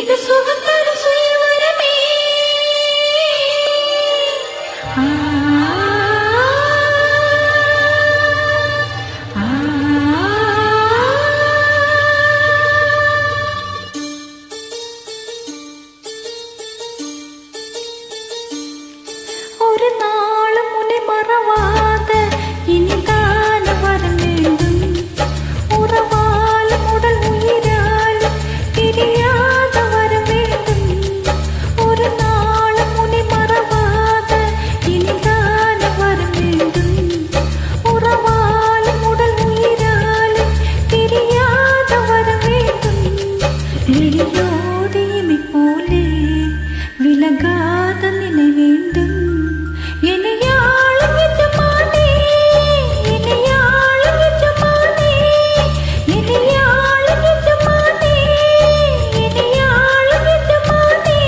இது சுகத்தரும் சுயவரமே. ஒரு நாளும் உன்னை மறவாத இனிதான வரம் வேண்டும். உறவாலும் உடல் உயிராலும் பிரியாத வரம் வேண்டும். ஒரு நாளும் உன்னை மறவாத இனிதான வரம் வேண்டும். உறவாலும் உடல் உயிராலும் பிரியாத வரம் வேண்டும். விழியோடு இமை போலே விலகாத நிலை வேண்டும். இணையாளும் எஜமானே, இணையாளும் எஜமானே, இணையாளும் எஜமானே, இணையாளும் எஜமானே.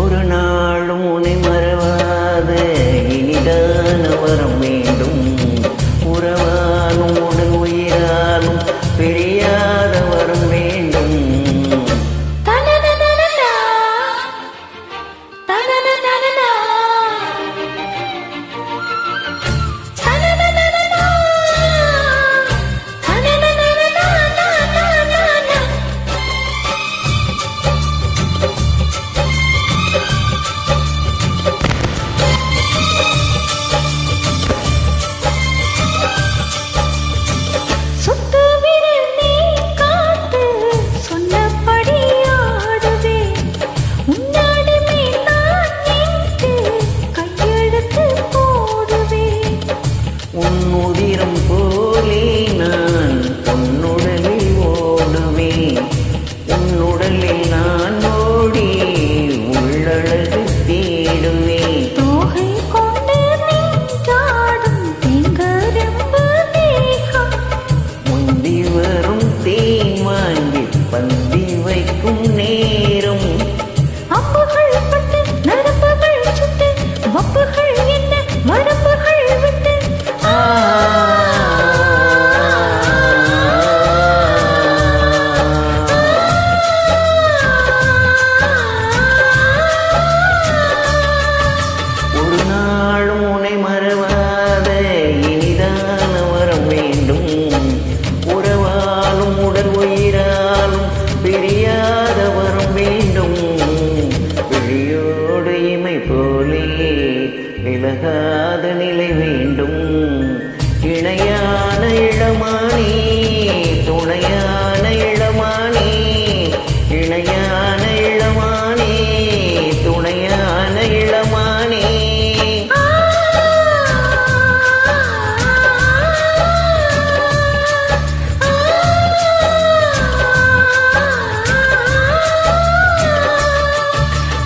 ஒரு நாளும் உன்னை மறவாத இனிதான வரம் வேண்டும். உறவாலும் உடல் உயிராலும் பிரியாத வரம் வேண்டும். தனனனனனா, தனனனனனா, தனனனனனா, தனனனனனா. சுத்து விரல் நீ காட்டு சொன்னபடி ஆடுவேன். உன்னடிமை நான் நின்று கையெழுத்து போடுவேன். உன் உதிரம் போலே நான் உன்னுடலில் ஓடுவேன். உன்னுடலில் நான் ஓடி உள்ளழகு தேடுவேன். தோகை கொண்டு நின்றாடும் தேங்கரும்பு தேகம். முந்தி வரும் தேன் வாங்கி பந்தி வைக்கும் நேரம். அம்புகள் பட்டு நரம்புகள் சுட்டு வப்புகள் என்ன வரம்புகள் விட்டு. ஒரு நாளும் உன்னை மறவாத இனிதான வரம் வேண்டும். உறவாலும் உடல் உயிராலும் பிரியாத வரம் வேண்டும். விழியோடு இமை போலே விலகாத நிலை வேண்டும். இணையான இளமானே, துணையான இளமானே, இணையான இளமானே, துணையான இளமானே.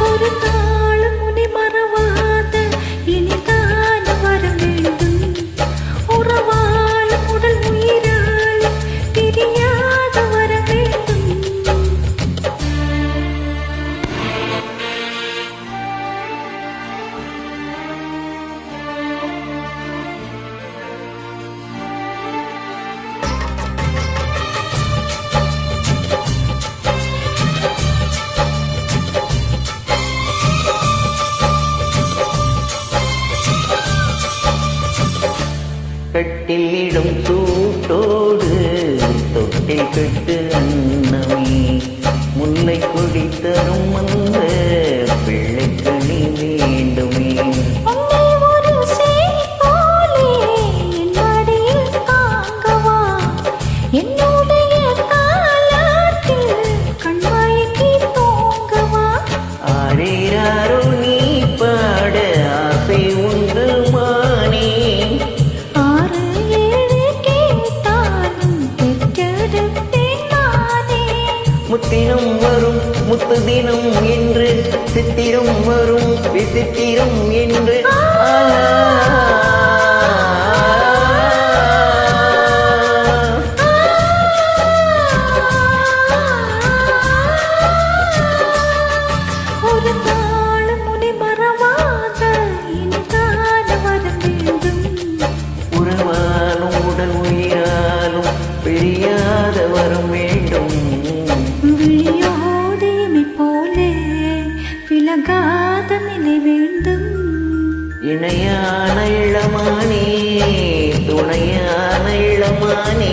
ஒரு நாளும் உன்னை மறவாத இனிதான வரம் வேண்டும். உறவாலும் உடல் உயிராலும் பிரியாத வரம் வேண்டும். கட்டிலிடும் சூட்டோடு தொட்டில் கட்டு அன்னமே. முல்லை கொடி தரும் அந்த பிள்ளைக்கணி வேண்டுமே. உன்னை ஒரு சேய் போலே என் மடியில் தாங்கவா. என்னுடைய தாலாட்டில் கண்மயக்கி தூங்கவா. ஆரேராரோ நீ பாட ஆசை உண்டு மானே. 6, 7 கேட்டாலும் பெற்றெடுத்தேன் நானே. முத்தினம் வரும் முத்து தினம் என்று சித்திரம் வரும் விசித்திரம் என்று. ஒரு நாள் விலகாத நிலை வேண்டும். இணையான இளமானே துணையான இளமானே